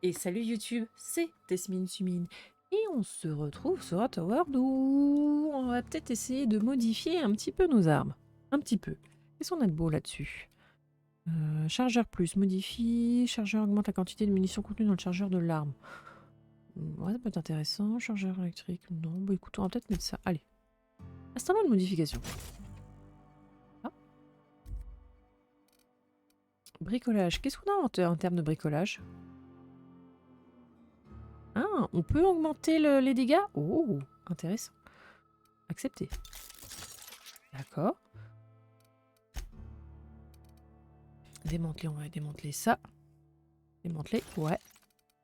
Et salut YouTube, c'est Tesmine Sumine. Et on se retrouve sur Waterworld où on va peut-être essayer de modifier un petit peu nos armes. Un petit peu. Qu'est-ce qu'on a de beau là-dessus? Chargeur plus, modifie. Chargeur augmente la quantité de munitions contenues dans le chargeur de l'arme. Ouais, ça peut être intéressant. Chargeur électrique, non. Bon, écoute, on va peut-être mettre ça. Allez. Installons une modification. Ah. Bricolage. Qu'est-ce qu'on a en termes de bricolage? Ah, on peut augmenter les dégâts? Oh, intéressant. Accepté. D'accord. Démanteler, on va démanteler ça. Démanteler, ouais.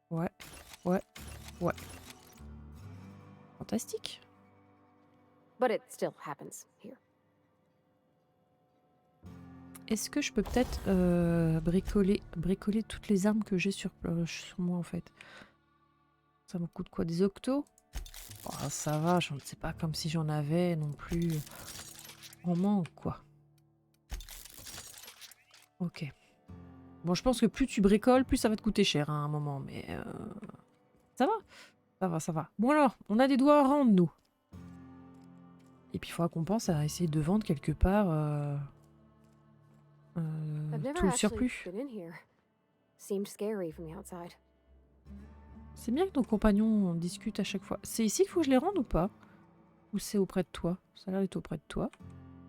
Ouais, ouais, ouais. Fantastique. But it still happens here. Est-ce que je peux peut-être bricoler toutes les armes que j'ai sur moi en fait? Ça me coûte quoi? Des octos? Oh, ça va, je ne sais pas comme si j'en avais non plus en manque quoi. Ok. Bon, je pense que plus tu bricoles, plus ça va te coûter cher hein, à un moment, mais ça va, ça va, ça va. Bon alors, on a des doigts à rendre nous. Et puis il faudra qu'on pense à essayer de vendre quelque part I've never tout le actually surplus. been in here. Seemed scary from the outside. C'est bien que nos compagnons discutent à chaque fois. C'est ici qu'il faut que je les rende ou pas? Ou c'est auprès de toi? Ça a l'air d'être auprès de toi.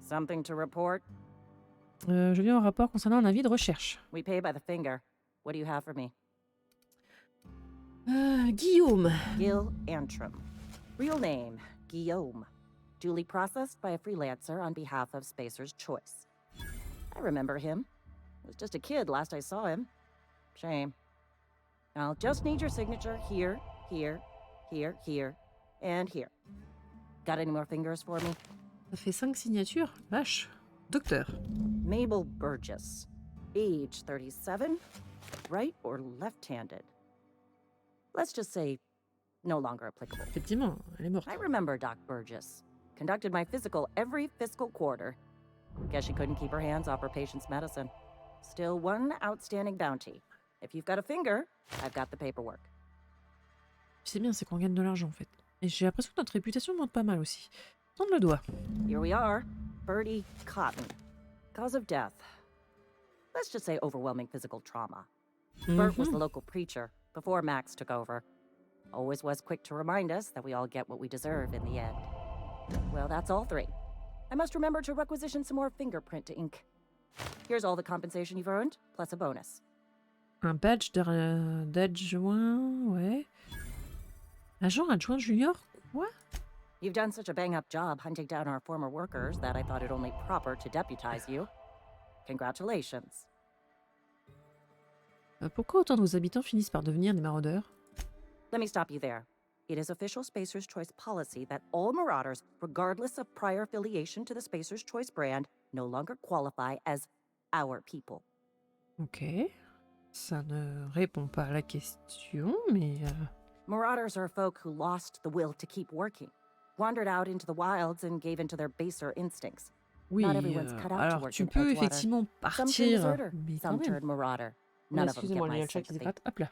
Something to report? Je viens au rapport concernant un avis de recherche. We pay by the finger. What do you have for me? Guillaume. Gil Antrim. Real name, Guillaume. Duly processed by a freelancer on behalf of Spacer's Choice. I remember him. Was just a kid last I saw him. Shame. I'll just need your signature here, here, here, here, and here. Got any more fingers for me? Ça fait 5 signatures. Vache. Docteur. Mabel Burgess. Age 37. Right or left-handed? Let's just say no longer applicable. Effectivement, elle est morte. I remember Doc Burgess. Conducted my physical every fiscal quarter. Guess she couldn't keep her hands off her patient's medicine. Still one outstanding bounty. If you've got a finger, I've got the paperwork. C'est bien, c'est qu'on gagne de l'argent en fait. Et j'ai l'impression que notre réputation monte pas mal aussi. Tendre le doigt. Here we are. Bertie Cotton. Cause of death. Let's just say overwhelming physical trauma. Bert was the local preacher before Max took over. Always was quick to remind us that we all get what we deserve in the end. Well, that's all three. I must remember to requisition some more fingerprint ink. Here's all the compensation you've earned, plus a bonus. Un badge d'adjoint, ouais. Agent adjoint junior? Quoi? You've done such a bang-up job hunting down our former workers that I thought it only proper to deputize you. Congratulations. Pourquoi autant de nos habitants finissent par devenir des maraudeurs? Let me stop you there. It is official Spacer's Choice policy that all Marauders, regardless of prior affiliation to the Spacer's Choice brand, no longer qualify as our people. Ok. Ça ne répond pas à la question, mais... Marauders are folk who lost the will to keep working, wandered out into the wilds and gave into their baser instincts. Oui, Not everyone's cut out to alors work tu in peux Edgewater. effectivement Some turned partir, deserter, mais quand some même. turned marauder. Oh, None of them get excusez-moi, il y a my le chat qui se sympathy. gratte. Hop là.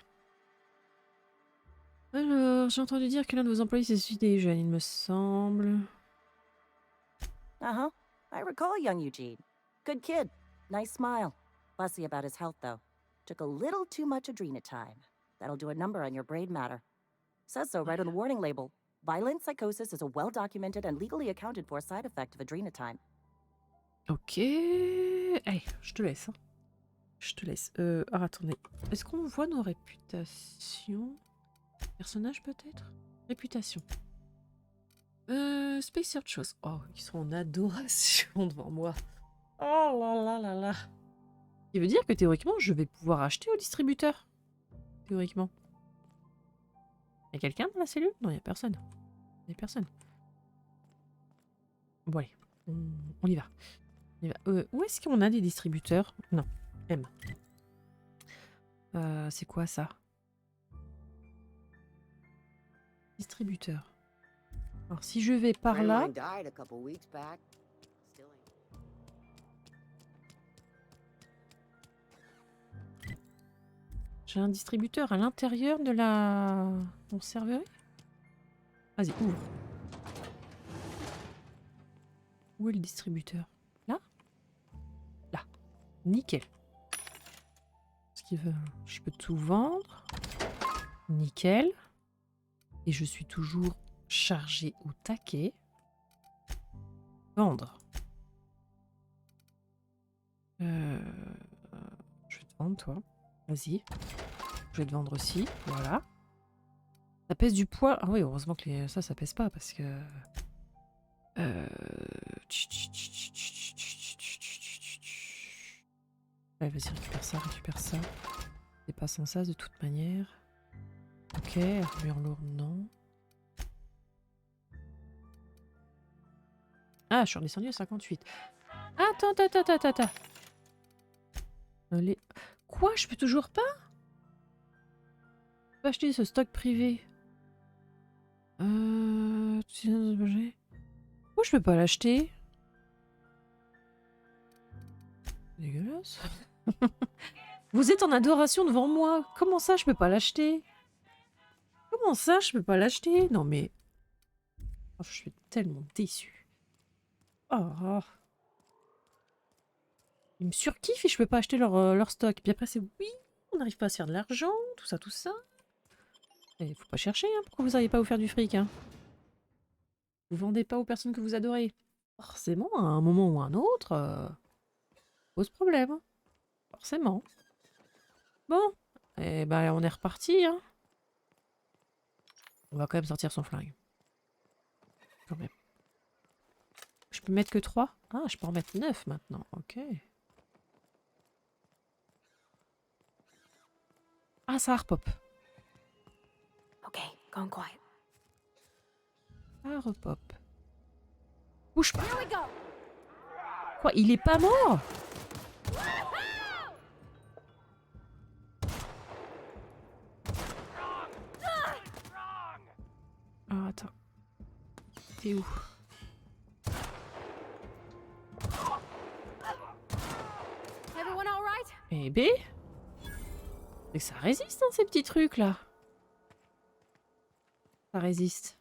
Alors, j'ai entendu dire que l'un de vos employés s'est suicidé jeune, il me semble. Uh-huh. I recall young Eugene. Good kid. Nice smile. Fussy about his health, though. Took a little too much adrenatime. That'll do a number on your brain matter. Says so right on the warning label. Violent psychosis is a well-documented and legally accounted for side effect of adrenatime. Ok. Allez, je te laisse. Hein. Je te laisse. Alors, attendez. Est-ce qu'on voit nos réputations? Personnage peut-être? Réputation. Space Search Choice. Oh, ils sont en adoration devant moi. Oh là là là là. Ce qui veut dire que théoriquement, je vais pouvoir acheter au distributeur. Théoriquement. Y a quelqu'un dans la cellule? Non, y a personne. Y a personne. Bon allez, on y va. On y va. Où est-ce qu'on a des distributeurs? Non, M. C'est quoi ça? Distributeur. Alors si je vais par là... J'ai un distributeur à l'intérieur de la conserverie. Vas-y, ouvre. Où est le distributeur? Là? Là. Nickel. Ce qui veut... Je peux tout vendre. Nickel. Et je suis toujours chargé au taquet. Vendre. Je vais te vendre, toi. Vas-y. Je vais te vendre aussi. Voilà. Ça pèse du poids. Ah oui, heureusement que ça pèse pas parce que... Ouais, vas-y, récupère ça, récupère ça. C'est pas sans ça de toute manière. Ok, armure lourde, non. Ah, je suis redescendue à 58. Attends. Allez. Quoi? Je peux toujours pas? Je peux acheter ce stock privé. Pourquoi je peux pas l'acheter? Dégueulasse. Vous êtes en adoration devant moi. Comment ça, je peux pas l'acheter? Comment ça, je peux pas l'acheter? Non mais... Oh, je suis tellement déçue. Oh. Ils me surkiffent et je peux pas acheter leur stock. Puis après, c'est oui, on n'arrive pas à se faire de l'argent, tout ça. Il faut pas chercher, hein. Pourquoi vous n'arrivez pas à vous faire du fric, hein? Vous vendez pas aux personnes que vous adorez. Forcément, à un moment ou à un autre, pose problème. Hein. Forcément. Bon, et ben on est reparti, hein. On va quand même sortir son flingue. Quand même. Je peux mettre que 3? Ah, je peux en mettre 9 maintenant. Ok. Ah, ça repop. Okay, gone quiet. Ça repop. Bouge pas. Here we go. Quoi, il est pas mort? Ah, attends. T'es où? Everyone all right? Eh ben, mais ça résiste, hein, ces petits trucs là. Ça résiste.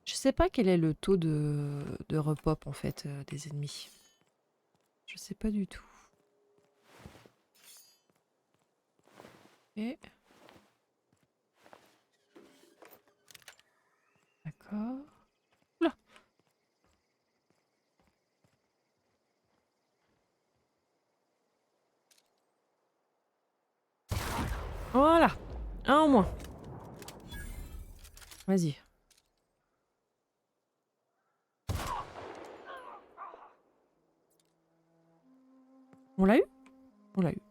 Je sais pas quel est le taux de repop en fait des ennemis. Je sais pas du tout. Et d'accord. Là. Voilà. Un en moins. Vas-y. On l'a eu? On l'a eu.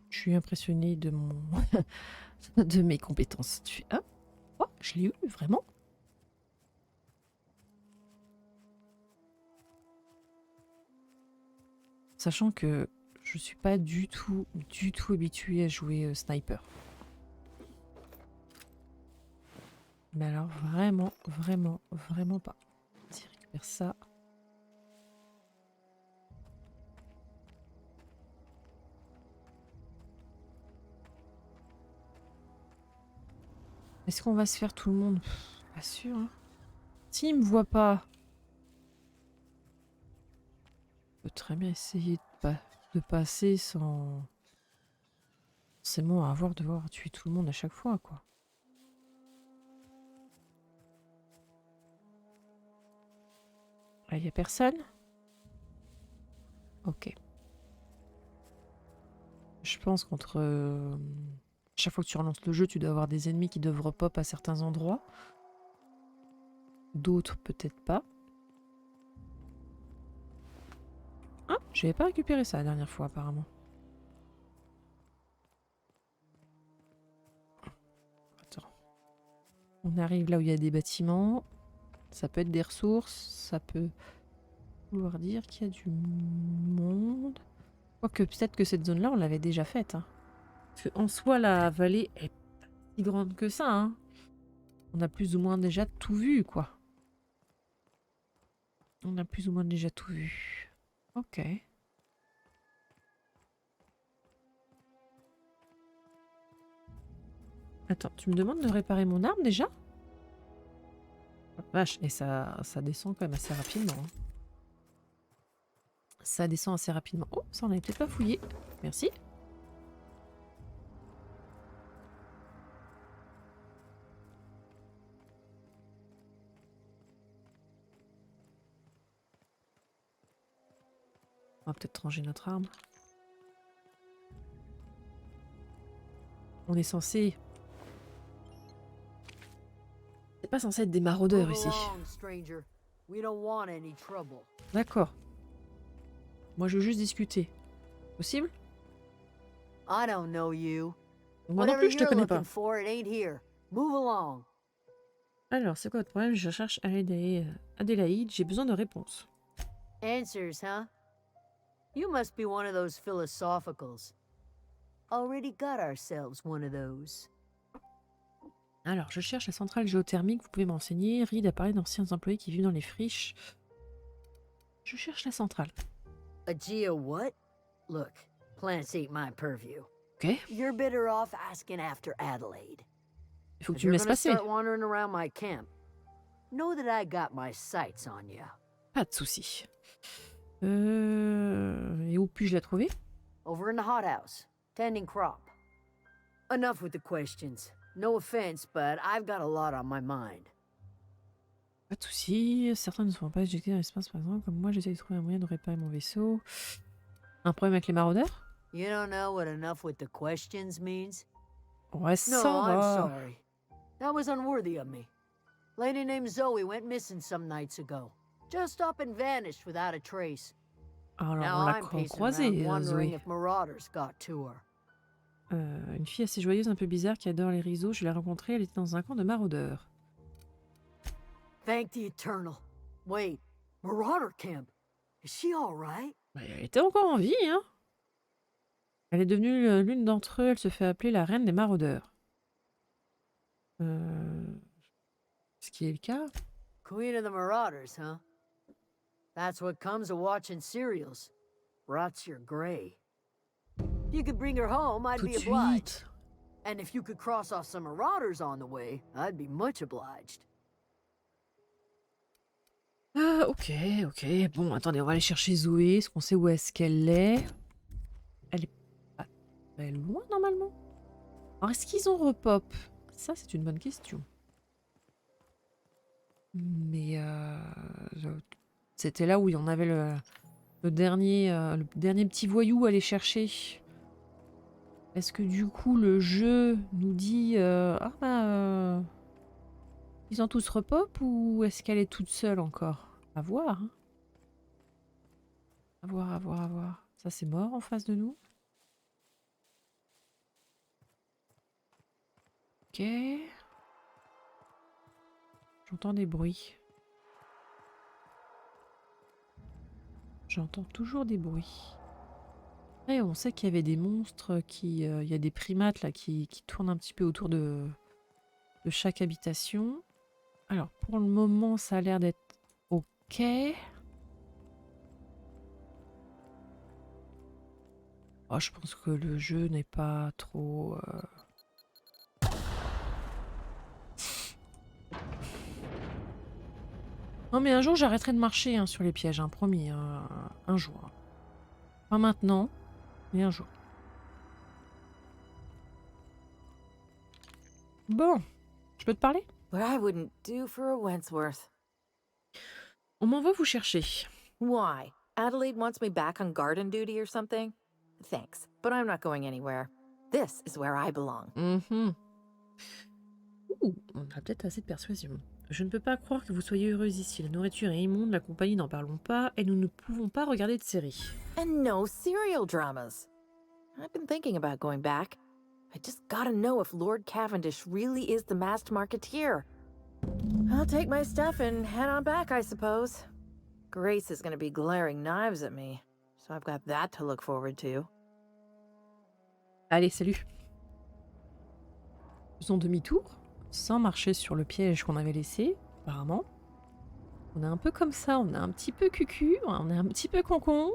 Je suis impressionnée de mon de mes compétences. Tu fais ah, oh, je l'ai eu vraiment? Sachant que je suis pas du tout habituée à jouer sniper. Mais alors vraiment pas. Vas-y, récupère ça. Est-ce qu'on va se faire tout le monde? Pas sûr. Hein. S'il me voit pas, je peux très bien essayer de passer sans forcément devoir tuer tout le monde à chaque fois, quoi. Là, y a personne? Ok. Je pense qu'entre... chaque fois que tu relances le jeu, tu dois avoir des ennemis qui doivent repop à certains endroits. D'autres, peut-être pas. Ah, j'avais pas récupéré ça la dernière fois, apparemment. Attends. On arrive là où il y a des bâtiments. Ça peut être des ressources. Ça peut vouloir dire qu'il y a du monde. Quoique, peut-être que cette zone-là, on l'avait déjà faite. Hein. Parce qu'en soi, la vallée est pas si grande que ça. Hein. On a plus ou moins déjà tout vu, quoi. On a plus ou moins déjà tout vu. Ok. Attends, tu me demandes de réparer mon arme déjà? Oh, vache, et ça descend quand même assez rapidement. Hein. Ça descend assez rapidement. Oh, ça on avait peut-être pas fouillé. Merci. On va peut-être ranger notre arme. On est censé... C'est pas censé être des maraudeurs Move ici. along, stranger. We don't want any trouble. D'accord. Moi je veux juste discuter. Possible? I don't know you. Moi non Whatever plus, je te you're connais pas. looking for, it ain't here. Move along. Alors, c'est quoi votre problème? Je cherche Adélaïde, j'ai besoin de réponses. Answers, huh? You must be one of those philosophicals. Already got ourselves one of those. Alors, je cherche la centrale géothermique, vous pouvez m'enseigner. Reed a parlé d'anciens employés qui vivent dans les friches. Je cherche la centrale. A geo what? Look, plants ain't my purview. Ok. You're better off asking after Adelaide. Il faut que If tu me you're laisses gonna passer. start wandering around my camp, know that I got my sights on you. Pas de souci. Et où puis-je la trouver? Over in the hothouse, tending crop. Enough with the questions. No offense, but I've got a lot on my mind. Pas de souci. Certains ne sont pas éjectés dans l'espace, par exemple. Comme moi, j'essaie de trouver un moyen de réparer mon vaisseau. Un problème avec les maraudeurs? You don't know what enough with the questions means? Ouais, ça No, I'm va. sorry. That was unworthy of me. Lady named Zoe went missing some nights ago. Just up and vanished without a trace. Alors, Now on l'a I'm pacing croisée, around wondering Zoé. if marauders got to her. Une fille assez joyeuse, un peu bizarre, qui adore les rizeaux. Je l'ai rencontrée, elle était dans un camp de maraudeurs. Thank the Eternal. Wait, Marauder Camp. Is she all right? Bah, elle était encore en vie, hein. Elle est devenue l'une d'entre eux. Elle se fait appeler la reine des maraudeurs. Ce qui est le cas. Queen of the Marauders, huh? That's what comes of watching serials. Rots your gray. If you could bring her home, I'd Tout be de obliged. suite. And if you could cross off some Marauders on the way, I'd be much obliged. Ah, ok, ok. Bon, attendez, on va aller chercher Zoé. Est-ce qu'on sait où est-ce qu'elle est? Elle est pas très loin, normalement. Alors, est-ce qu'ils ont repop? Ça, c'est une bonne question. Mais c'était là où on avait le dernier petit voyou à aller chercher. Est-ce que du coup le jeu nous dit ah bah ils ont tous repop ou est-ce qu'elle est toute seule encore? À voir. Hein. À voir, à voir, à voir. Ça c'est mort en face de nous. Ok. J'entends des bruits. J'entends toujours des bruits. Et on sait qu'il y avait des monstres qui... il y a des primates là qui tournent un petit peu autour de chaque habitation. Alors pour le moment ça a l'air d'être ok. Oh, je pense que le jeu n'est pas trop... Non mais un jour j'arrêterai de marcher hein, sur les pièges, hein, promis, hein, un jour. Pas maintenant, mais un jour. Bon, je peux te parler? What I wouldn't do for a Wentworth. On m'envoie vous chercher. Why? Adelaide wants me back on garden duty or something? Thanks, but I'm not going anywhere. This is where I belong. Mhm. Ouh, on a peut-être assez de persuasion. Je ne peux pas croire que vous soyez heureuse ici. La nourriture est immonde, la compagnie n'en parlons pas, et nous ne pouvons pas regarder de séries. And no serial dramas. I've been thinking about going back. I just gotta know if Lord Cavendish really is the masked marketeer. I'll take my stuff and head on back, I suppose. Grace is gonna be glaring knives at me, so I've got that to look forward to. Allez, salut. Faisons demi-tour, sans marcher sur le piège qu'on avait laissé, apparemment. On est un peu comme ça, on est un petit peu cucu, on est un petit peu concon.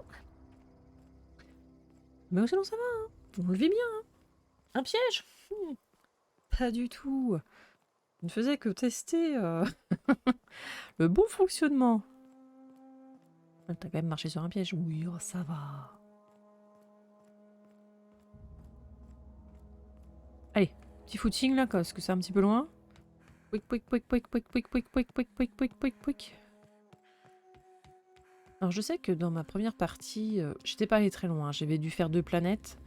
Mais sinon ça va, hein. On le vit bien. Hein. Un piège pas du tout. Je ne faisais que tester le bon fonctionnement. Ah, t'as quand même marché sur un piège. Oui, oh, ça va. Allez, petit footing là, parce que c'est un petit peu loin. Pouic, pouic, pouic, pouic, pouic, pouic, pouic, pouic, pouic, pouic, pouic, pouic, pouic. Alors je sais que dans ma première partie, j'étais pas allé très loin. J'avais dû faire 2 planètes.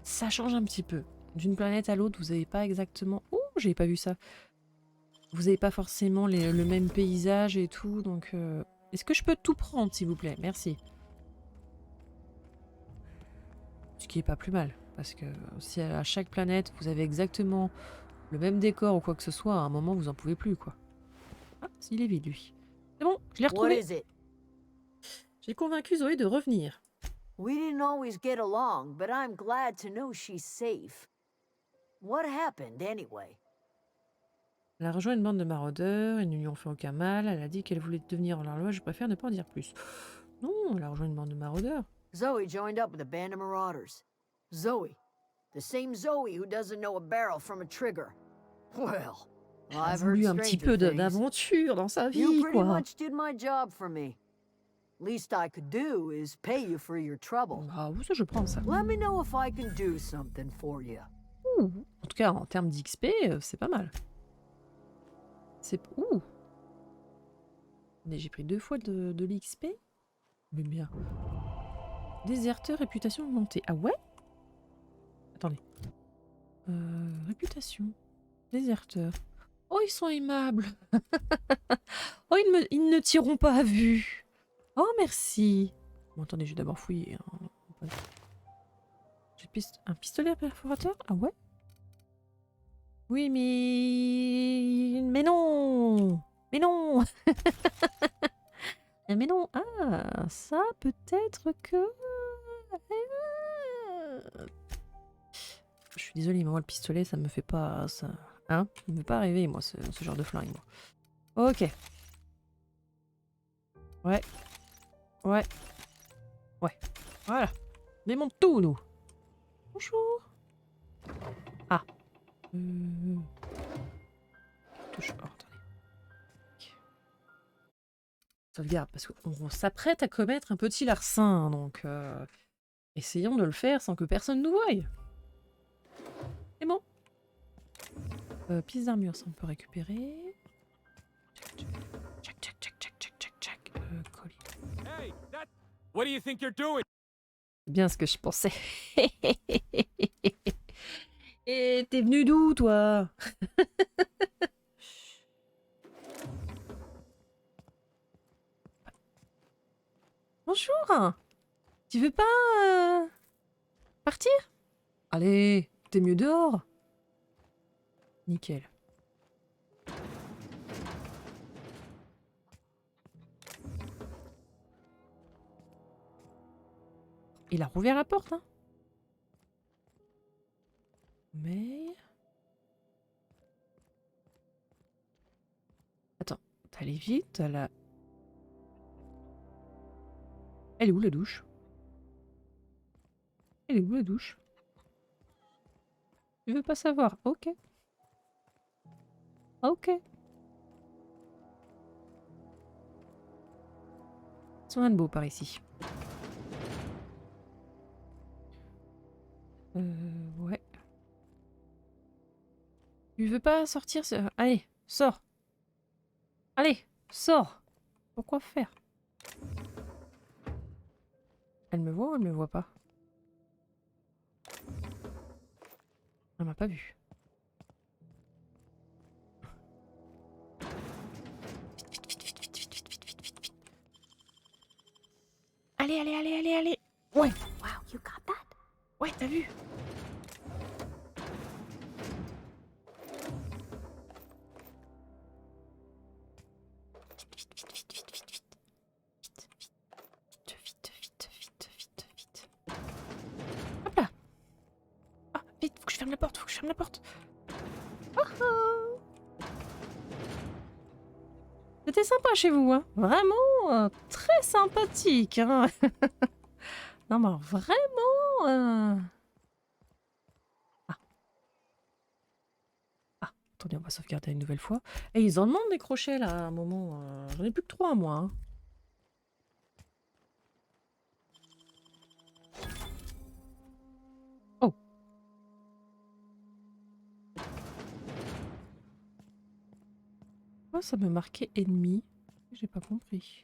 Ça change un petit peu. D'une planète à l'autre, vous n'avez pas exactement... Ouh, j'avais pas vu ça. Vous n'avez pas forcément le même paysage et tout, donc... Est-ce que je peux tout prendre, s'il vous plaît? Merci. Ce qui est pas plus mal, parce que si à chaque planète, vous avez exactement le même décor ou quoi que ce soit, à un moment, vous en pouvez plus, quoi. Ah, il est vide, lui. C'est bon, je l'ai What retrouvé. is it? J'ai convaincu Zoé de revenir. We didn't always get along, but I'm glad to know she's safe. What happened anyway? Elle a rejoint une bande de maraudeurs, ils ne lui ont fait aucun mal, elle a dit qu'elle voulait devenir hors-la-loi, je préfère ne pas en dire plus. Non, elle a rejoint une bande de maraudeurs. Zoe joined up with a band of marauders. Zoe. The same Zoe who doesn't know a barrel from a trigger. Well, Elle a I've heard voulu un petit stranger peu things. d'aventure dans sa You vie, pretty quoi. much did my job for me. Least I could do is pay you for your trouble. Ah oui, ça je prends ça. Let me know if I can do something for you. Ouh. En tout cas, en termes d'XP, c'est pas mal. C'est... Ouh. Mais j'ai pris 2 fois de l'XP. Mais bien. Déserteur, réputation augmentée. Ah ouais? Attendez. Réputation. Déserteur. Oh, ils sont aimables. Oh, ils ne tireront pas à vue. Oh, merci. Bon, attendez, je vais d'abord fouiller. Hein. J'ai un pistolet à perforateur? Ah ouais? Oui, mais... Mais non! Mais non! Mais non! Ah, ça peut-être que... Je suis désolée, mais moi, le pistolet, ça me fait pas... Ça... Hein? Il me fait pas rêver, moi, ce genre de flingue, moi. Ok. Ouais. Ouais. Ouais. Voilà. Démonte tout, nous. Bonjour. Ah. Touche. Oh, attendez. Sauvegarde, parce qu'on s'apprête à commettre un petit larcin, donc essayons de le faire sans que personne nous voie. C'est bon. Pièce d'armure, ça on peut récupérer. Tchac, tchac, tchac, tchac, tchac, tchac, tchac. Colis. Hey, what do you think you're doing? C'est bien ce que je pensais. Et t'es venu d'où, toi? Bonjour. Tu veux pas partir? Allez, t'es mieux dehors. Nickel. Il a rouvert la porte, hein. Mais... Attends, t'as les vitres, t'as la... Elle est où la douche? Elle est où la douche? Tu veux pas savoir? Ok. Ok. Ils sont un de beau par ici. Ouais. Tu veux pas sortir? Allez, sors. Allez, sors. Pourquoi faire? Elle me voit ou elle me voit pas? Elle m'a pas vu. Vite, vite, vite, vite, vite, vite, vite, vite, vite, vite. Allez, allez, allez, allez, allez. Ouais, Wow, you got that? ouais, t'as vu? Vite, vite, vite, vite, vite, vite, vite. Vite, vite, vite, vite, vite, vite. Hop là. Ah, vite, faut que je ferme la porte, faut que je ferme la porte. Oh oh. C'était sympa chez vous, hein. Vraiment très sympathique, hein. Non, mais alors, vraiment... Ah. Attendez, on va sauvegarder une nouvelle fois. Et ils en demandent des crochets là à un moment. J'en ai plus que 3 moi. Hein. Oh. Pourquoi ça me marquait ennemi? J'ai pas compris.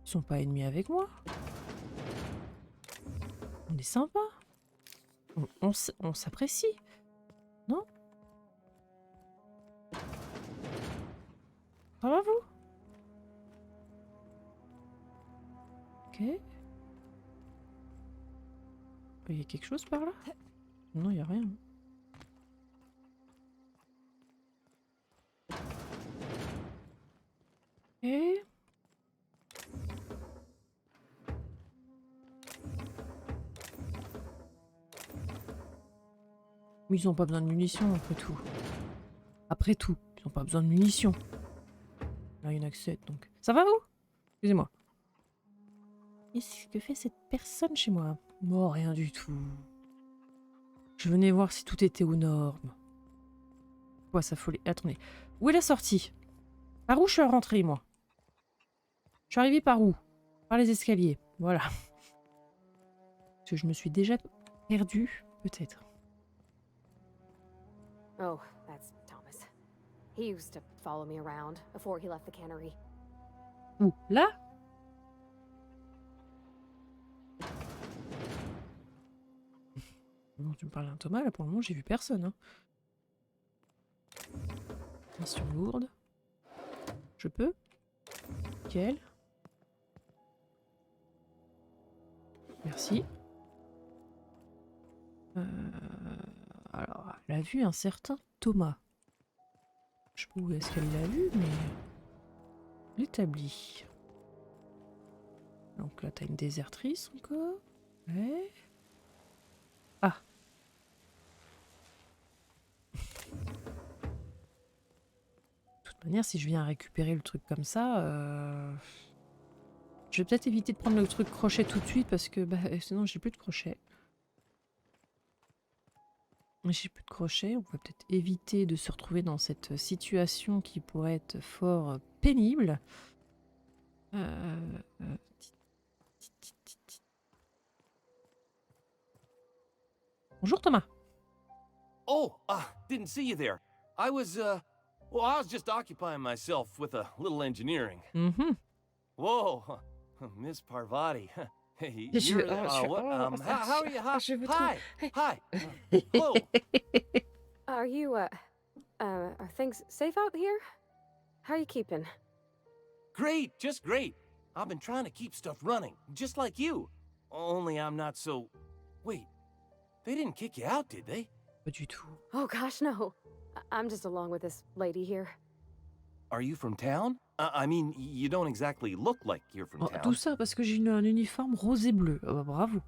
Ils sont pas ennemis avec moi. On est sympa. On s'apprécie. Non? Ça va vous? Ok. Il y a quelque chose par là? Non, il n'y a rien. Ok. Mais ils ont pas besoin de munitions après tout. Après tout, ils ont pas besoin de munitions. Là, il y en a que 7 donc. Ça va vous? Excusez-moi. Qu'est-ce que fait cette personne chez moi? Oh, rien du tout. Je venais voir si tout était aux normes. Quoi, ça folie. Attendez. Où est la sortie? Par où je suis rentrée, moi? Je suis arrivée par où? Par les escaliers. Voilà. Parce que je me suis déjà perdue, peut-être. Oh, that's Thomas. He used to follow me around before he left the cannery. Où? Là? Non, tu me parles d'un Thomas, là pour le moment j'ai vu personne. Hein. Mission lourde. Je peux? Nickel. Merci. Alors, elle a vu un certain Thomas. Je sais pas où est-ce qu'elle l'a vu, mais... L'établi. Donc là, t'as une désertrice encore. Ouais. Ah. De toute manière, si je viens récupérer le truc comme ça... Je vais peut-être éviter de prendre le truc crochet tout de suite parce que bah, sinon j'ai plus de crochet. J'ai plus de crochet, on va peut-être éviter de se retrouver dans cette situation qui pourrait être fort pénible. Bonjour Thomas. Oh, didn't see you there. I was just occupying myself with a little engineering. Mhm. Whoa, Miss Parvati. Hey, Je- you're, oh, je- what, oh, how are you? je veux trop. Hi. Hello. Are you, are things safe out here? How are you keeping? Great, just great. I've been trying to keep stuff running, just like you. Only I'm not so... Wait, they didn't kick you out, did they? Pas du tout. Oh gosh, no. I'm just along with this lady here. Are you from town? I mean, you don't exactly look like you're from Oh, town. tout ça parce que j'ai un uniforme rose et bleu. Oh, bah, bravo.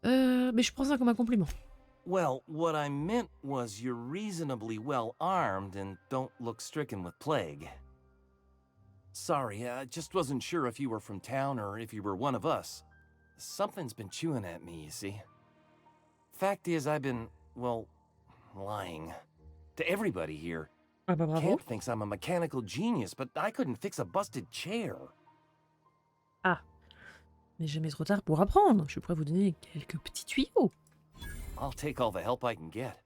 Mais je prends ça comme un compliment. Well, what I meant was you're reasonably well armed and don't look stricken with plague. Sorry, I just wasn't sure if you were from town or if you were one of us. Something's been chewing at me, you see. Fact is, I've been, well, lying. To everybody here. Ah bah bravo. Camp thinks I'm a mechanical genius, but I couldn't fix a busted chair. Mais jamais trop tard pour apprendre. Je suis prêt à vous donner quelques petits tuyaux. I'll take all the help I can get.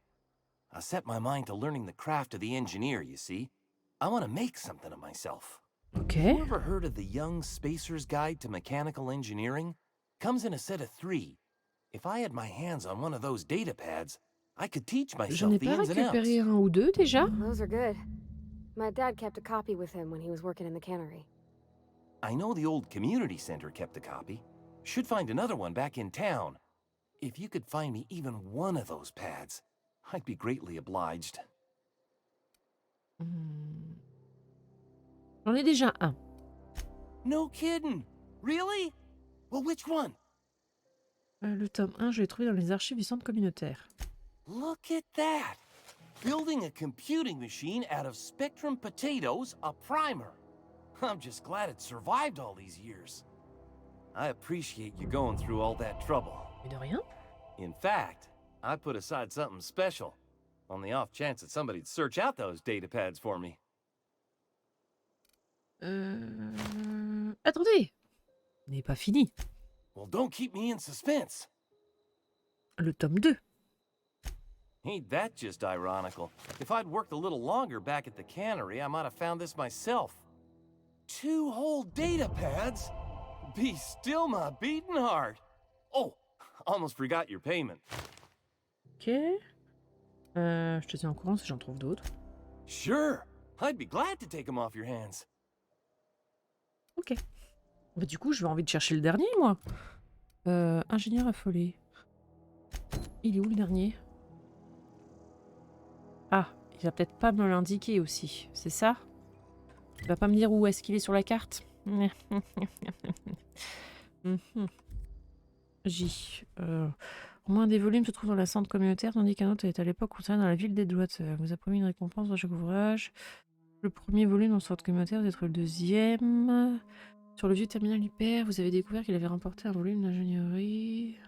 I set my mind to learning the craft of the engineer, you see. I want to make something of myself. Ok. You ever heard of the Young Spacer's Guide to Mechanical Engineering? Comes in a set of 3. If I had my hands on one of those data pads, I could teach J'en myself ai the pas ins and outs. récupéré un ou deux déjà. Those are good. My dad kept a copy with him when he was working in the cannery. I know the old community center kept a copy. Should find another one back in town. If you could find me even one of those pads, I'd be greatly obliged. J'en ai déjà un. No kidding. Really? Well, which one? Le tome 1, je l'ai trouvé dans les archives du centre communautaire. Look at that! Building a computing machine out of Spectrum potatoes, a primer. I'm just glad it survived all these years. I appreciate you going through all that trouble. Mais de rien. In fact, I put aside something special, on the off chance that somebody'd search out those data pads for me. Attendez. On n'est pas fini. Well, don't keep me in suspense. Le tome 2. Ain't that just ironical? If I'd worked a little longer back at the cannery, I might have found this myself. 2 whole data pads? Be still my beating heart. Oh, almost forgot your payment. Ok. Je te tiens au courant si j'en trouve d'autres. Sure, I'd be glad to take them off your hands. Ok. Bah, du coup, je vais envie de chercher le dernier, moi. Ingénieur affolé. Il est où le dernier? Ah, il va peut-être pas me l'indiquer aussi. C'est ça? Il va pas me dire où est-ce qu'il est sur la carte? J. Au moins des volumes se trouvent dans la centre communautaire, tandis qu'un autre est à l'époque concerné dans la ville d'Edward. Vous a promis une récompense dans chaque ouvrage. Le premier volume dans le centre communautaire, peut-être le deuxième. Sur le vieux terminal hyper, vous avez découvert qu'il avait remporté un volume d'ingénierie.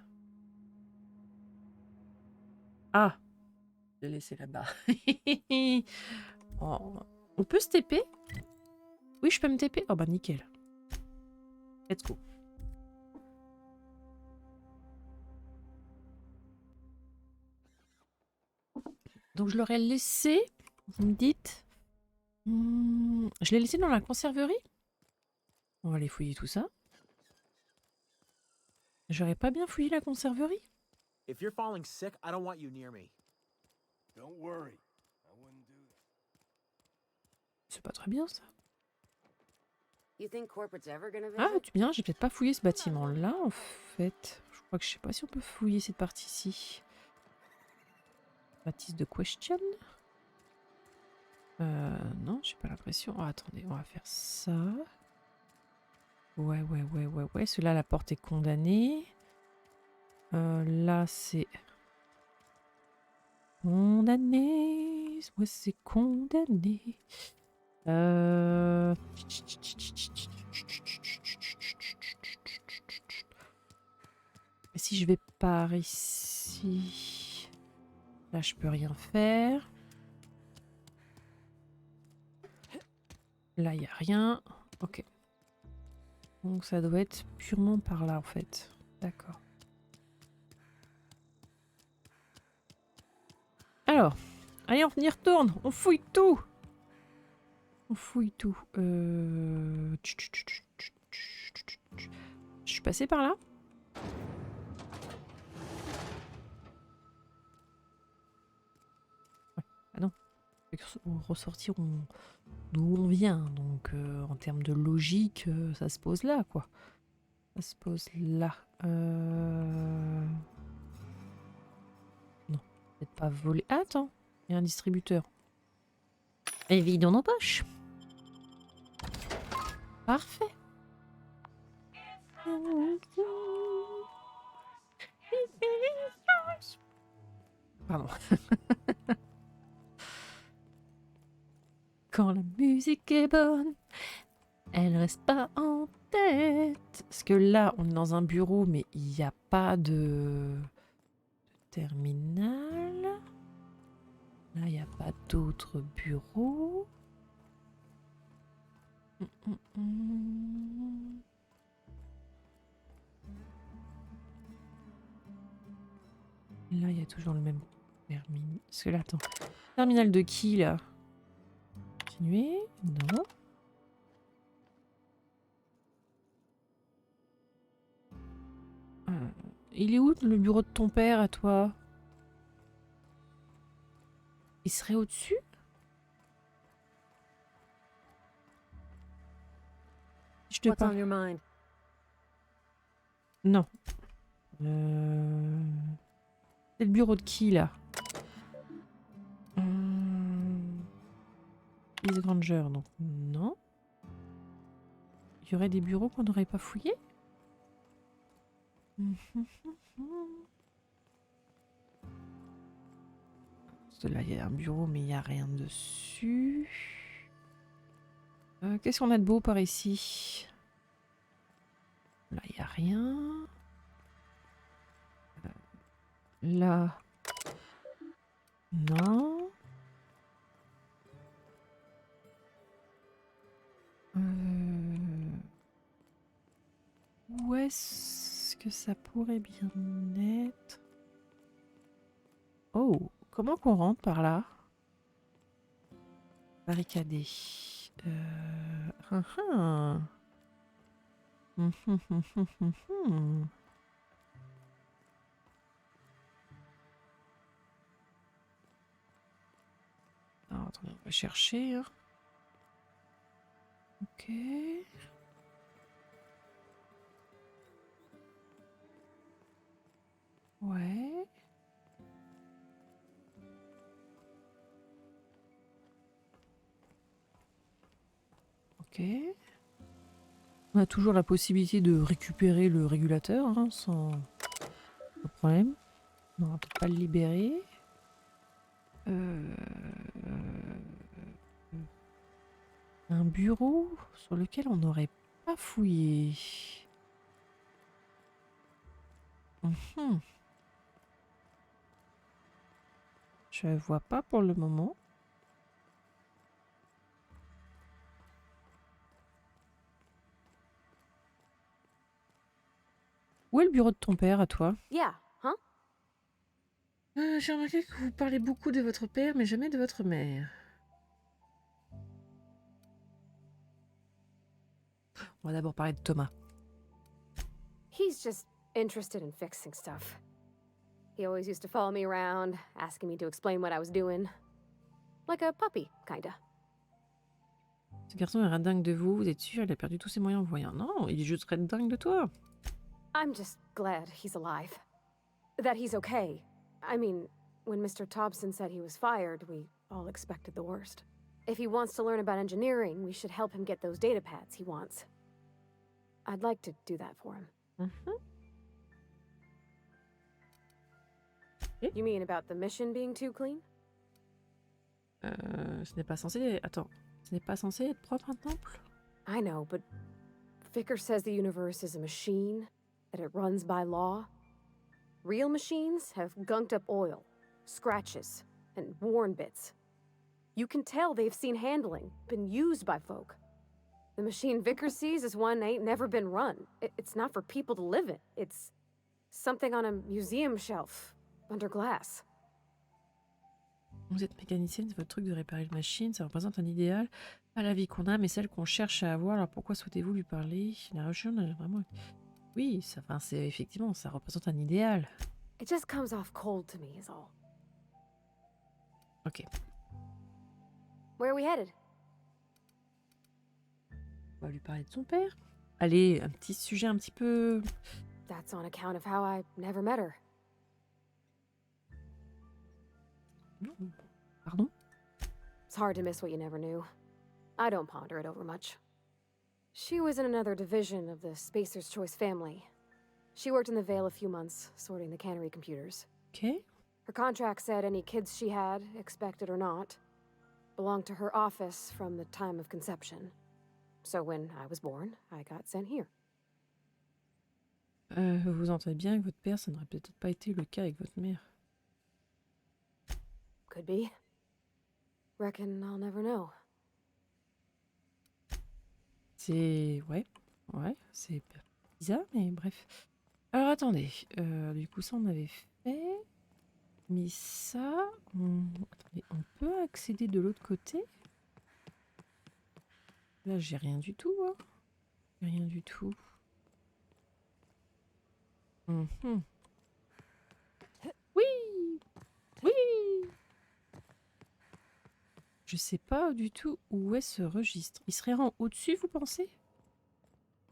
Ah! Je l'ai laissé là-bas. Oh. On peut se TP? Oui, je peux me TP. Oh bah nickel. Let's go. Donc je l'aurais laissé, vous me dites. Je l'ai laissé dans la conserverie? On va aller fouiller tout ça. J'aurais pas bien fouillé la conserverie? If you're falling sick, I don't want you near me. Don't worry, I wouldn't do that. C'est pas très bien ça. You think corporate's ever gonna Ah, visit? tu bien, j'ai peut-être pas fouillé ce bâtiment-là en fait. Je crois que je sais pas si on peut fouiller cette partie-ci. Baptiste de question? Non, j'ai pas l'impression. Oh, attendez, on va faire ça. Ouais. Celui-là, la porte est condamnée. Là, c'est... Condamné. Ouais, c'est condamné. Et si je vais par ici... Là, je peux rien faire. Là, il n'y a rien. Ok. Donc, ça doit être purement par là, en fait. D'accord. Alors, allez, on y retourne. On fouille tout. On fouille tout. Je suis passée par là? Ah non. On va ressortir d'où on vient. Donc, en termes de logique, ça se pose là, quoi. Ça se pose là. Non, peut-être pas voler. Ah, attends, il y a un distributeur. Et vide dans nos poches. Parfait. Pardon. Quand la musique est bonne, elle reste pas en tête. Parce que là, on est dans un bureau, mais il n'y a pas de terminal. Là, il n'y a pas d'autres bureaux. Là, il y a toujours le même terminal. Parce que là, attends. Terminal de qui, là? Continuer? Non. Il est où le bureau de ton père à toi? Il serait au-dessus? Je te What's on parle. your mind? Non. C'est le bureau de qui là? Miss Granger, donc non. Il y aurait des bureaux qu'on n'aurait pas fouillés? Là, il y a un bureau, mais il n'y a rien dessus. Qu'est-ce qu'on a de beau par ici? Là, il n'y a rien. Là. Non. Où est-ce que ça pourrait bien être? Oh, comment qu'on rentre par là? Barricadé. Hum, hum. Hum, hum, hum, hum, hum, hum. Alors, attendez, on va chercher. Hein. Ok. Ouais. Ok. On a toujours la possibilité de récupérer le régulateur hein, sans problème. On va peut-être pas le libérer. Un bureau sur lequel on n'aurait pas fouillé. Mhm. Je vois pas pour le moment. Où est le bureau de ton père à toi? Yeah, huh? J'ai remarqué que vous parlez beaucoup de votre père, mais jamais de votre mère. On va d'abord parler de Thomas. He's just interested in fixing stuff. He always used to follow me around, asking me to explain what I was doing. Like a puppy, kinda. Ce garçon est red dingue de vous, vous êtes sûr? Il a perdu tous ses moyens en vous voyant. Non, il est juste red dingue de toi. I'm just glad he's alive. That he's okay. I mean, when Mr. Thompson said he was fired, we all expected the worst. If he wants to learn about engineering, we should help him get those data pads he wants. I'd like to do that for him. Mhm. You mean about the mission being too clean? Ce n'est pas censé... Attends. Ce n'est pas censé être propre un temple? I know, but Vickers says the universe is a machine, that it runs by law. Real machines have gunked up oil, scratches, and worn bits. You can tell they've seen handling, been used by folk. The machine Vickers sees is one ain't never been run. It's not for people to live in. It's something on a museum shelf, under glass. Vous êtes mécanicienne, c'est votre truc de réparer une machine, ça représente un idéal. Pas la vie qu'on a, mais celle qu'on cherche à avoir. Alors pourquoi souhaitez-vous lui parler? La recherche a vraiment... Oui, ça, enfin, c'est effectivement, ça représente un idéal. It just comes off cold to me, is all. Ok. Where are we headed? On va lui parler de son père. Allez, un petit sujet un petit peu... That's on account of how I never met her. Pardon? It's hard to miss what you never knew. I don't ponder it over much. She was in another division of the Spacer's Choice family. She worked in the Vale a few months, sorting the cannery computers. Ok. Her contract said any kids she had, expected or not, belonged to her office from the time of conception. So when I was born, I got sent here. Vous entendez bien que votre père, ça n'aurait peut-être pas été le cas avec votre mère. Could be. Reckon I'll never know. C'est... Ouais. Ouais, c'est bizarre, mais bref. Alors attendez. Du coup, ça, on avait fait... Mais ça... Attendez, on peut accéder de l'autre côté? Là, j'ai rien du tout. Hein. Rien du tout. Mhm. Oui! Oui! Je sais pas du tout où est ce registre. Il serait en au-dessus, vous pensez?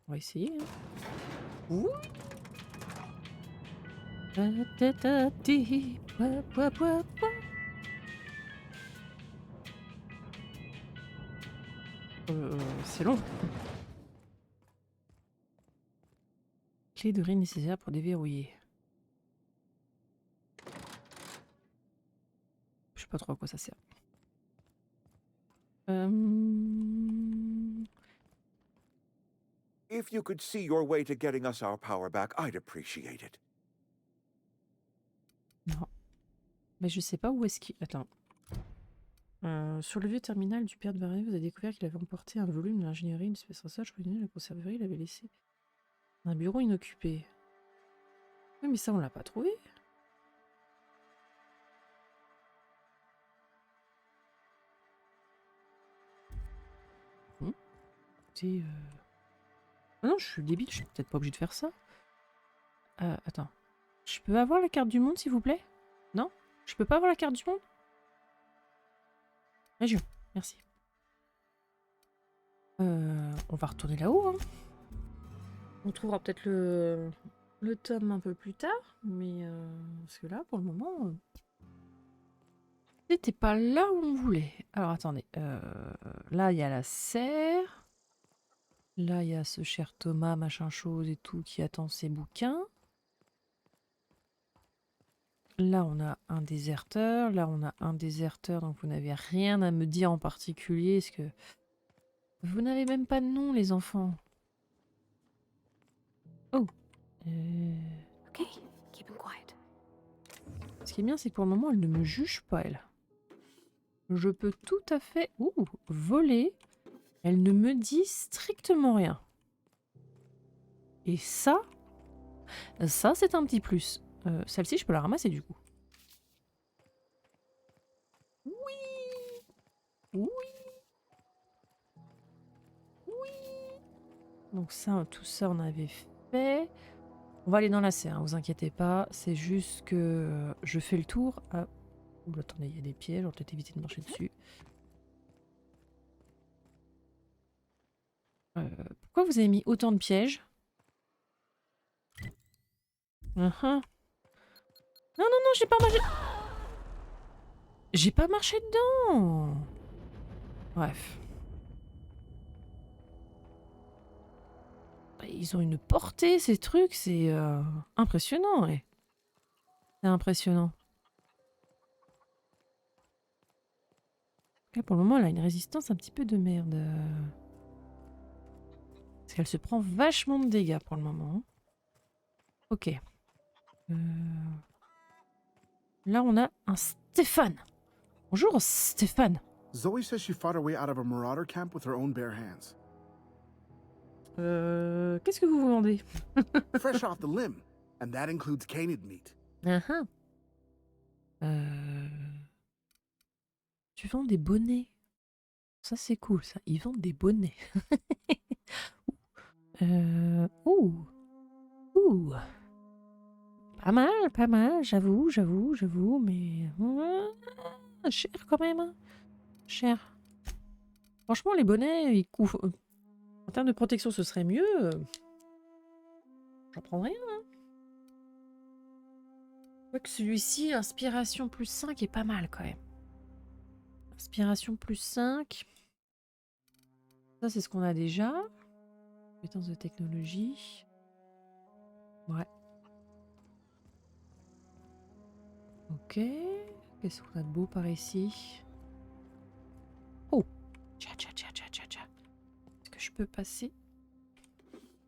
On va essayer. Hein. Oui! Ta-ta-ta-ti, pa, pa, pa, pa. C'est long. Clé de rime nécessaire pour déverrouiller. Je sais pas trop à quoi ça sert. If you could see your way to getting us our power back, I'd appreciate it. Non. Mais je sais pas où est-ce qu'il... Attends. Sur le vieux terminal du père de Barry, vous avez découvert qu'il avait emporté un volume de l'ingénierie, une espèce de recherche, la conserverie, il avait laissé un bureau inoccupé. Oui, mais ça, on l'a pas trouvé. C'est... Ah non, je suis débile, je suis peut-être pas obligée de faire ça. Attends. Je peux avoir la carte du monde, s'il vous plaît? Non? Je peux pas avoir la carte du monde? Région, merci. On va retourner là-haut, hein. On trouvera peut-être le tome un peu plus tard, mais parce que là, pour le moment, c'était pas là où on voulait. Alors attendez, là il y a la serre, là il y a ce cher Thomas, machin chose et tout, qui attend ses bouquins. Là on a un déserteur, là on a un déserteur, donc vous n'avez rien à me dire en particulier, parce que vous n'avez même pas de nom, les enfants. Oh. Okay, keep him quiet. Ce qui est bien, c'est que pour le moment, elle ne me juge pas, elle. Je peux tout à fait voler. Elle ne me dit strictement rien. Et ça c'est un petit plus. Celle-ci, je peux la ramasser du coup. Oui. Oui. Oui. Donc ça, tout ça, on avait fait. On va aller dans la serre, hein, vous inquiétez pas. C'est juste que je fais le tour. Ah. Ouh, attendez, il y a des pièges, on va peut-être éviter de marcher dessus. Pourquoi vous avez mis autant de pièges? Non, non, non, j'ai pas marché. J'ai pas marché dedans. Bref. Ils ont une portée, ces trucs, c'est impressionnant, ouais. C'est impressionnant. Là, pour le moment, elle a une résistance un petit peu de merde. Parce qu'elle se prend vachement de dégâts pour le moment. Ok. Là, on a un Stéphane. Bonjour, Stéphane. Zoe says she fought her way out of a marauder camp with her own bare hands. Qu'est-ce que vous vendez? Fresh off the limb, and that includes canid meat. Uh-huh. Tu vends des bonnets. Ça, c'est cool, ça. Ils vendent des bonnets. Ouh. Ouh. Pas mal, j'avoue, mais... cher quand même. Hein. Cher. Franchement, les bonnets, ils couvrent... En termes de protection, ce serait mieux. J'en prendrais un. Hein. Je vois que celui-ci, inspiration plus 5, est pas mal quand même. Inspiration plus 5. Ça, c'est ce qu'on a déjà. Compétences de technologie. Ouais. Ok. Qu'est-ce qu'on a de beau par ici? Oh. Tcha. Est-ce que je peux passer?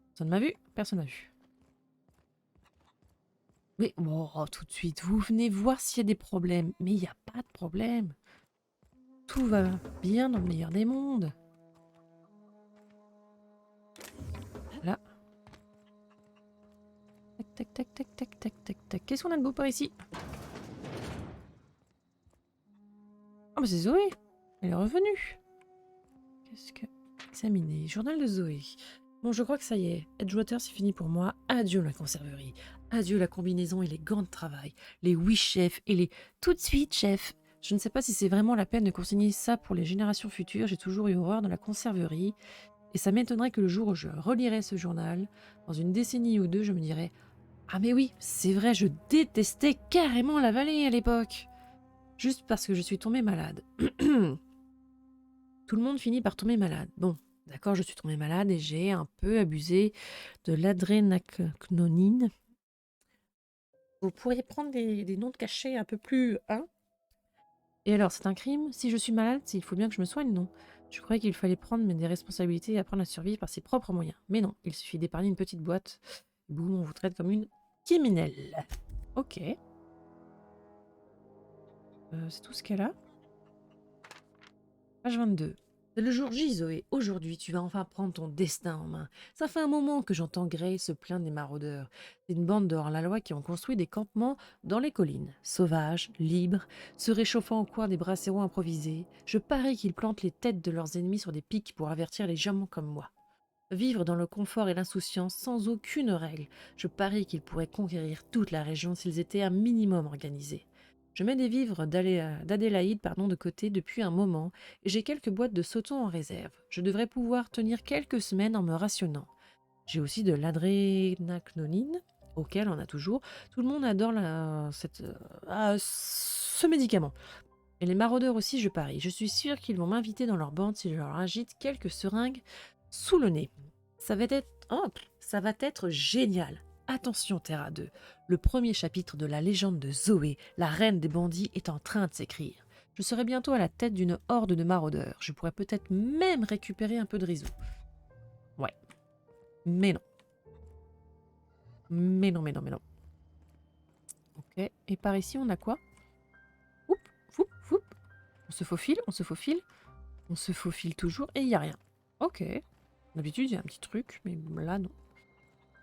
Personne m'a vu? Personne m'a vu. Mais oh, tout de suite, vous venez voir s'il y a des problèmes. Mais il n'y a pas de problème. Tout va bien dans le meilleur des mondes. Là. Tac. Qu'est-ce qu'on a de beau par ici? Ah bah c'est Zoé. Elle est revenue. Qu'est-ce que... Examiner. Journal de Zoé. Bon, je crois que ça y est. Edgewater, c'est fini pour moi. Adieu la conserverie. Adieu la combinaison et les gants de travail. Les oui chefs et les tout de suite chef. Je ne sais pas si c'est vraiment la peine de consigner ça pour les générations futures. J'ai toujours eu horreur de la conserverie. Et ça m'étonnerait que le jour où je relirai ce journal, dans une décennie ou deux, je me dirais « Ah mais oui, c'est vrai, je détestais carrément la vallée à l'époque !» Juste parce que je suis tombée malade. Tout le monde finit par tomber malade. Bon, d'accord, je suis tombée malade et j'ai un peu abusé de l'adrénacnonine. Vous pourriez prendre des noms de cachets un peu plus... Hein? Et alors, c'est un crime? Si je suis malade, il faut bien que je me soigne, non? Je croyais qu'il fallait prendre des responsabilités et apprendre à survivre par ses propres moyens. Mais non, il suffit d'épargner une petite boîte. Boum, on vous traite comme une criminelle. Ok. C'est tout ce qu'elle a. Page 22. C'est le jour J, Zoé. Aujourd'hui, tu vas enfin prendre ton destin en main. Ça fait un moment que j'entends Gray se plaindre des maraudeurs. C'est une bande de hors-la-loi qui ont construit des campements dans les collines. Sauvages, libres, se réchauffant au coin des brasseros improvisés. Je parie qu'ils plantent les têtes de leurs ennemis sur des pics pour avertir les gens comme moi. Vivre dans le confort et l'insouciance sans aucune règle. Je parie qu'ils pourraient conquérir toute la région s'ils étaient un minimum organisés. Je mets des vivres d'Adélaïde de côté depuis un moment et j'ai quelques boîtes de sautons en réserve. Je devrais pouvoir tenir quelques semaines en me rationnant. J'ai aussi de l'adrénaquinone, auquel on a toujours. Tout le monde adore ce médicament. Et les maraudeurs aussi, je parie. Je suis sûre qu'ils vont m'inviter dans leur bande si je leur agite quelques seringues sous le nez. Ça va être génial. Attention, Terra 2. Le premier chapitre de la légende de Zoé, la reine des bandits, est en train de s'écrire. Je serai bientôt à la tête d'une horde de maraudeurs. Je pourrais peut-être même récupérer un peu de réseau. Ouais. Mais non. Mais non. Ok. Et par ici, on a quoi? Oup, foup. On se faufile. On se faufile toujours et il n'y a rien. Ok. D'habitude, il y a un petit truc, mais là, non.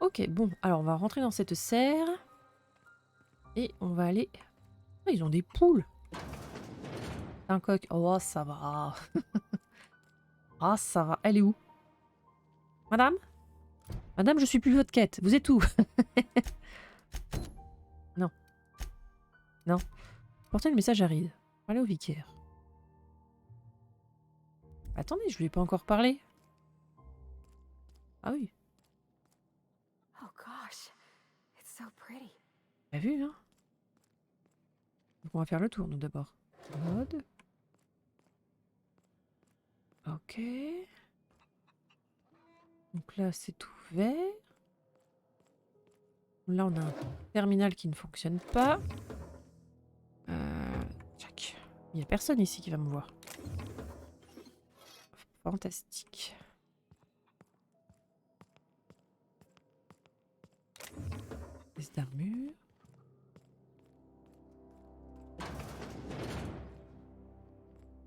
Ok, bon. Alors, on va rentrer dans cette serre. Et on va aller... Ah, ils ont des poules. Un coq. Oh, ça va. Ah, ça va. Elle est où? Madame? Madame, je suis plus votre quête. Vous êtes où? Non. Portez le message à Reed. Allez au vicaire. Attendez, je lui ai pas encore parlé. Ah oui. Oh gosh, it's so pretty. T'as vu, hein? Donc on va faire le tour, nous, d'abord. Mode. Ok. Donc là, c'est ouvert. Là, on a un terminal qui ne fonctionne pas. Tchac. Il n'y a personne ici qui va me voir. Fantastique. Pièce d'armure.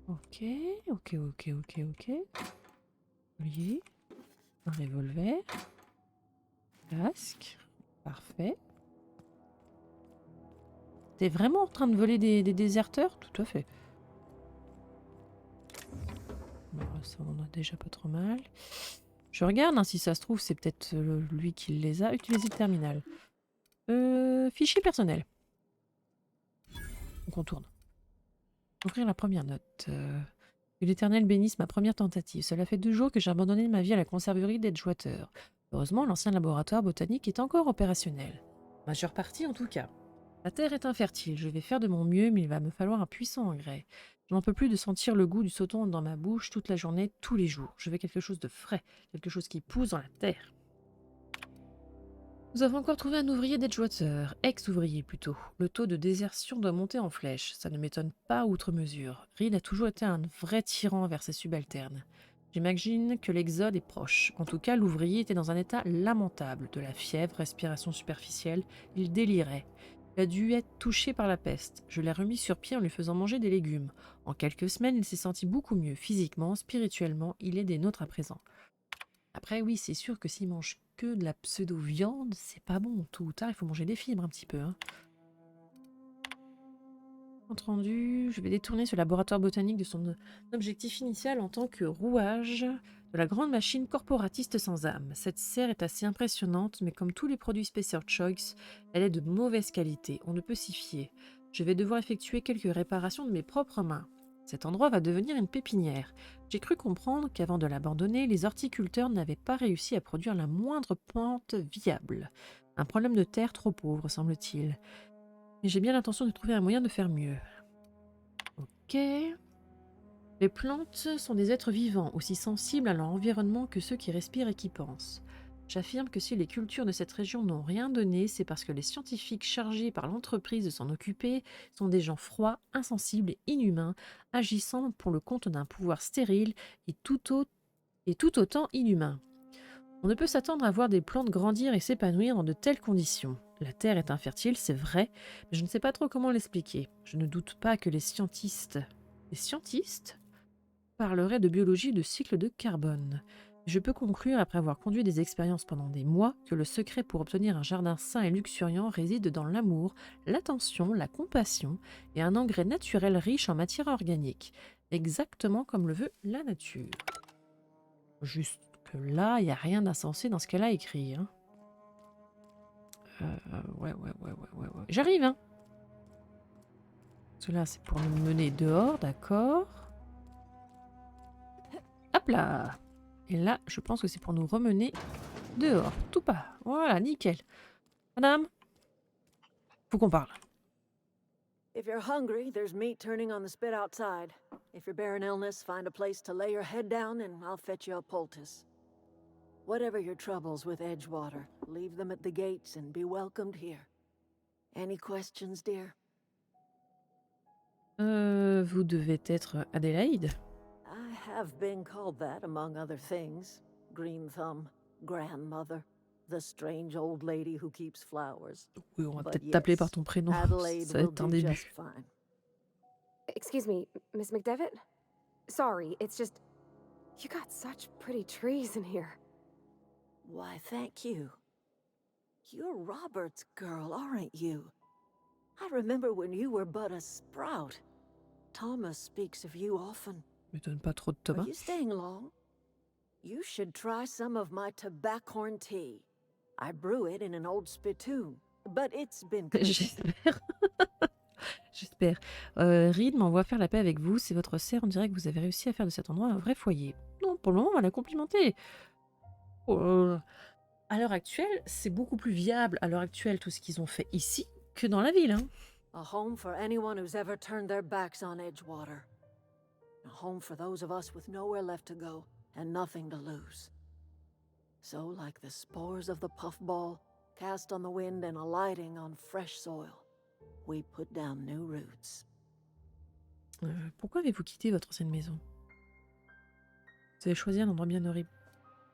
Ok. Collier. Un revolver. Casque. Parfait. T'es vraiment en train de voler des déserteurs? Tout à fait. Bon, ça, on en a déjà pas trop mal. Je regarde, hein, si ça se trouve, c'est peut-être lui qui les a. Utiliser le terminal. Fichier personnel. On contourne. Ouvrir la première note. Que l'Éternel bénisse ma première tentative. Cela fait 2 jours que j'ai abandonné ma vie à la conserverie d'Edgewater. Heureusement, l'ancien laboratoire botanique est encore opérationnel. Majeure partie en tout cas. La terre est infertile, je vais faire de mon mieux, mais il va me falloir un puissant engrais. Je n'en peux plus de sentir le goût du sauton dans ma bouche toute la journée, tous les jours. Je veux quelque chose de frais, quelque chose qui pousse dans la terre. Nous avons encore trouvé un ouvrier d'Edgewater, ex-ouvrier plutôt. Le taux de désertion doit monter en flèche, ça ne m'étonne pas outre mesure. Reed a toujours été un vrai tyran vers ses subalternes. J'imagine que l'exode est proche. En tout cas, l'ouvrier était dans un état lamentable. De la fièvre, respiration superficielle, il délirait. Il a dû être touché par la peste. Je l'ai remis sur pied en lui faisant manger des légumes. En quelques semaines, il s'est senti beaucoup mieux. Physiquement, spirituellement, il est des nôtres à présent. Après, oui, c'est sûr que s'il mange que de la pseudo-viande, c'est pas bon. Tôt ou tard, il faut manger des fibres un petit peu. Hein. Entendu, je vais détourner ce laboratoire botanique de son objectif initial en tant que rouage de la grande machine corporatiste sans âme. Cette serre est assez impressionnante, mais comme tous les produits Spacer Choice, elle est de mauvaise qualité. On ne peut s'y fier. Je vais devoir effectuer quelques réparations de mes propres mains. Cet endroit va devenir une pépinière. J'ai cru comprendre qu'avant de l'abandonner, les horticulteurs n'avaient pas réussi à produire la moindre plante viable. Un problème de terre trop pauvre, semble-t-il. Mais j'ai bien l'intention de trouver un moyen de faire mieux. Ok. Les plantes sont des êtres vivants, aussi sensibles à leur environnement que ceux qui respirent et qui pensent. J'affirme que si les cultures de cette région n'ont rien donné, c'est parce que les scientifiques chargés par l'entreprise de s'en occuper sont des gens froids, insensibles et inhumains, agissant pour le compte d'un pouvoir stérile et tout autant inhumain. On ne peut s'attendre à voir des plantes grandir et s'épanouir dans de telles conditions. La terre est infertile, c'est vrai, mais je ne sais pas trop comment l'expliquer. Je ne doute pas que les scientistes parleraient de biologie et de cycle de carbone. Je peux conclure, après avoir conduit des expériences pendant des mois, que le secret pour obtenir un jardin sain et luxuriant réside dans l'amour, l'attention, la compassion et un engrais naturel riche en matière organique, exactement comme le veut la nature. Juste que là, il n'y a rien d'insensé dans ce qu'elle a écrit. Hein. Ouais. J'arrive, hein. Cela, c'est pour nous mener dehors, d'accord. Hop là. Et là, je pense que c'est pour nous remener dehors. Tout pas. Voilà, nickel. Madame, faut qu'on parle. If you're hungry, there's meat turning on the spit outside. If you're bearing illness, find a place to lay your head down and I'll fetch you a poultice. Whatever your troubles with Edgewater, leave them at the gates and be welcomed here. Any questions, dear? Vous devez être Adélaïde. I have been called that among other things. Green Thumb, grandmother, the strange old lady who keeps flowers. Oui, on va But peut-être t'appeler yes, par ton prénom. Adelaide Ça va will être un do début. just fine. Excuse me, Miss McDevitt? Sorry, it's just... You got such pretty trees in here. Why, thank you. You're Robert's girl, aren't you? I remember when you were but a sprout. Thomas speaks of you often. Me donne pas trop de Are Thomas. you staying long? You should try some of my tobaccorn tea. I brew it in an old spittoon, but it's been J'espère. J'espère. Reed m'envoie faire la paix avec vous. C'est votre sœur. On dirait que vous avez réussi à faire de cet endroit un vrai foyer. Non, pour le moment, on va la complimenter. À l'heure actuelle, c'est beaucoup plus viable à l'heure actuelle tout ce qu'ils ont fait ici que dans la ville. Hein. A home for anyone who's ever turned their backs on Edgewater. A home for those of us with nowhere left to go and nothing to lose. So, like the spores of the puffball, cast on the wind and alighting on fresh soil, we put down new roots. Pourquoi avez-vous quitté votre ancienne maison? Vous avez choisi un endroit bien horrible.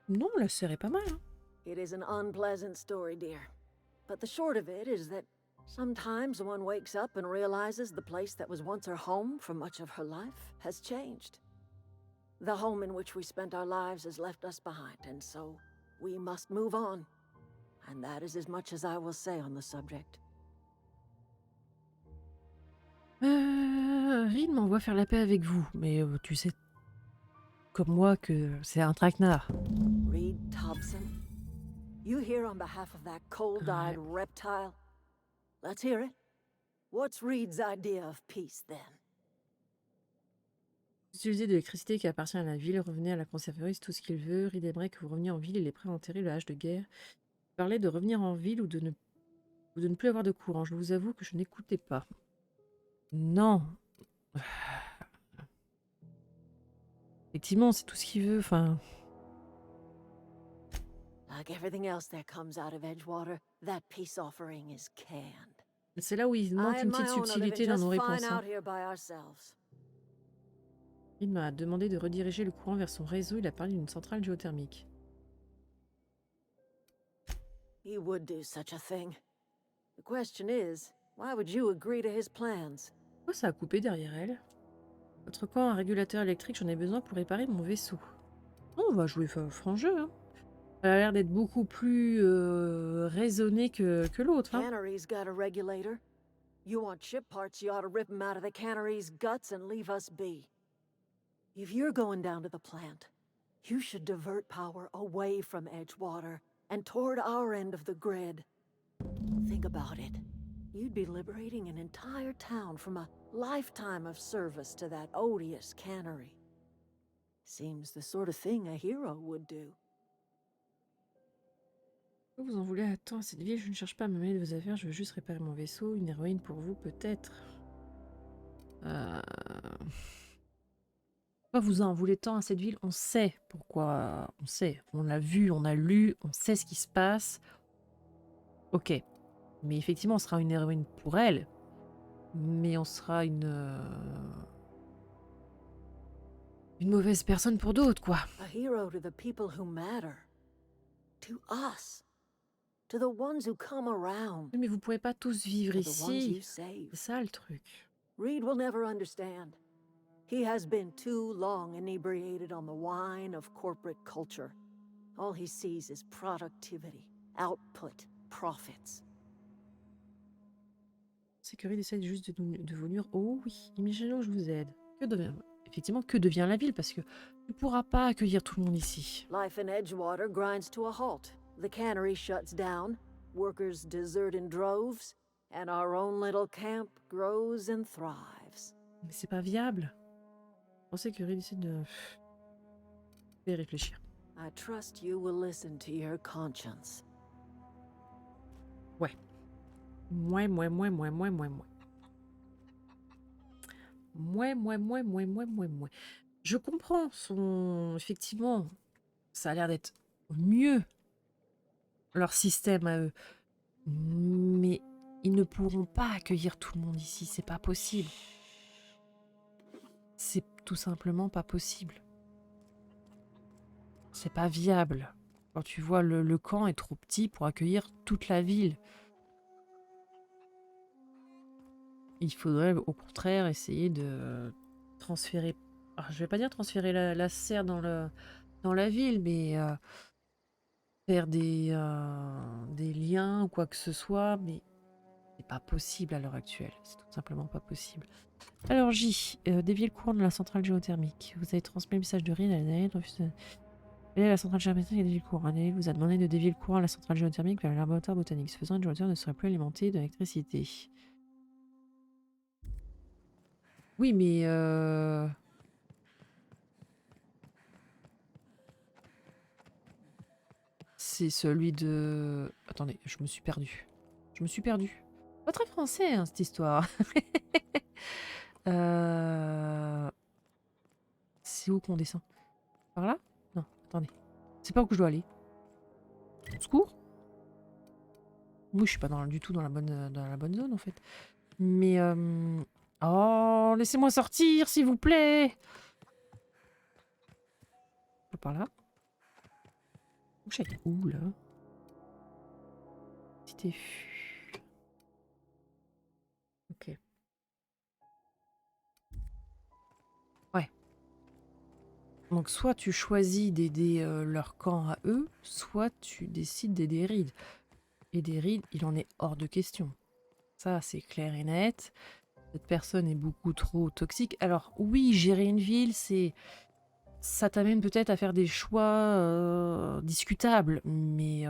Non, la serre est pas mal. Hein. It is an unpleasant story, dear. But the short of it is that sometimes one wakes up and realizes the place that was once her home for much of her life has changed. The home in which we spent our lives has left us behind, and so we must move on. And that is as much as I will say on the subject. Reed m'envoie faire la paix avec vous, mais tu sais, comme moi, que c'est un traquenard. Reed Thompson, you here on behalf of that cold-eyed reptile? Let's hear it. What's Reed's idea of peace, then? Utilisez de l'électricité qui appartient à la ville, revenez à la conserverie, tout ce qu'il veut. Reed aimerait que vous reveniez en ville, il est prêt à enterrer le hache de guerre. Parlez de revenir en ville ou de ne plus avoir de courant. Je vous avoue que je n'écoutais pas. Non. Effectivement, c'est tout ce qu'il veut, enfin... Like everything else that comes out of Edgewater, that peace offering is canned. C'est là où il manque I une and petite my own are subtilité living dans nos just réponses. fine Hein. out here by ourselves. Il m'a demandé de rediriger le courant vers son réseau. Il a parlé d'une centrale géothermique. He would do such a thing. The question is, why would you agree to his plans? Pourquoi ça a coupé derrière elle? Votre camp a un régulateur électrique, j'en ai besoin pour réparer mon vaisseau. Oh, on va jouer franc jeu. Hein. Elle a l'air d'être beaucoup plus raisonnée que l'autre. Hein. Cannery's got a regulator. You want ship parts, you ought to rip them out of the cannery's guts and leave us be. If you're going down to the plant, you should divert power away from Edgewater and toward our end of the grid. Think about it. You'd be liberating an entire town from a lifetime of service to that odious cannery. Seems the sort of thing a hero would do. Vous en voulez à temps à cette ville? Je ne cherche pas à me mêler de vos affaires, je veux juste réparer mon vaisseau. Une héroïne pour vous, peut-être. Pourquoi vous en voulez tant à cette ville? On sait pourquoi. On sait. On l'a vu, on a lu, on sait ce qui se passe. Ok. Mais effectivement, on sera une héroïne pour elle. Mais on sera une mauvaise personne pour d'autres, quoi. A hero to the people who matter. To us. To the ones who come around. Oui, mais vous pouvez pas tous vivre To the ones you ici. save. C'est ça le truc. Reed will never understand. He has been too long inebriated on the wine of corporate culture. All he sees is productivity, output, profits. Sécurité essaie juste de vous nuire. Oh oui, imaginons que je vous aide. Effectivement, que devient la ville? Parce que tu ne pourras pas accueillir tout le monde ici. Life in Edgewater grinds to a halt. The cannery shuts down, workers desert in droves, and our own little camp grows and thrives. Mais c'est pas viable. On sécurité essaie de... Je vais réfléchir. I trust you will listen to your conscience. Ouais. Mouais. Je comprends son... Effectivement, ça a l'air d'être mieux, leur système à eux. Mais ils ne pourront pas accueillir tout le monde ici, c'est pas possible. C'est tout simplement pas possible. C'est pas viable. Quand tu vois le camp est trop petit pour accueillir toute la ville. Il faudrait au contraire essayer de transférer... Alors, je vais pas dire transférer la serre dans la ville, mais faire des liens ou quoi que ce soit, mais c'est pas possible à l'heure actuelle. C'est tout simplement pas possible. Alors J, dévier le courant de la centrale géothermique. Vous avez transmis le message de Reed à la la centrale géothermique et dévier le courant. Daniel vous a demandé de dévier le courant à la centrale géothermique vers le laboratoire botanique. Ce faisant, le géothermique ne serait plus alimenté d'électricité. Oui, mais... c'est celui de... Attendez, je me suis perdu. Pas très français, hein, cette histoire. C'est où qu'on descend? Par là? Non, attendez. C'est pas où que je dois aller. Au secours? Moi, je suis pas du tout dans la bonne zone, en fait. Mais... Oh, laissez-moi sortir, s'il vous plaît. Par là. Où là? C'était... Ok. Ouais. Donc soit tu choisis d'aider leur camp à eux, soit tu décides d'aider Reed. Aider Reed, il en est hors de question. Ça, c'est clair et net. Cette personne est beaucoup trop toxique. Alors oui, gérer une ville, ça t'amène peut-être à faire des choix discutables, mais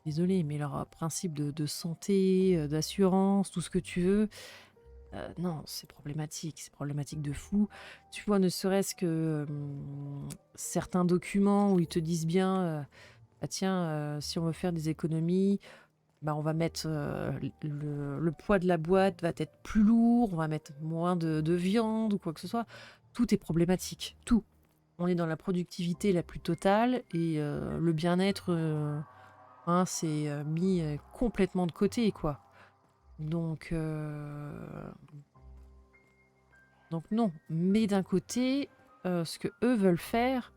désolé, mais leur principe de santé, d'assurance, tout ce que tu veux, non, c'est problématique de fou. Tu vois, ne serait-ce que certains documents où ils te disent bien, ah tiens, si on veut faire des économies, bah, on va mettre le poids de la boîte va être plus lourd, on va mettre moins de viande ou quoi que ce soit. Tout est problématique, tout. On est dans la productivité la plus totale et le bien-être, c'est mis complètement de côté, quoi. Donc non. Mais d'un côté, ce que eux veulent faire,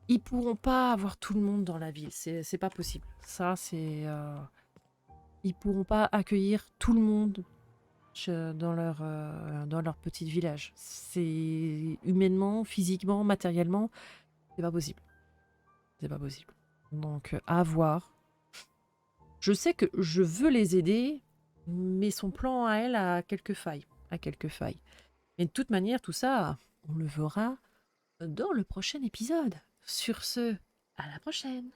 ils pourront pas avoir tout le monde dans la ville. C'est pas possible. Ça, c'est... Ils pourront pas accueillir tout le monde dans leur petit village. C'est humainement, physiquement, matériellement, c'est pas possible. C'est pas possible. Donc, à voir. Je sais que je veux les aider, mais son plan à elle a quelques failles. Mais de toute manière, tout ça, on le verra dans le prochain épisode. Sur ce, à la prochaine.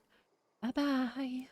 Bye bye.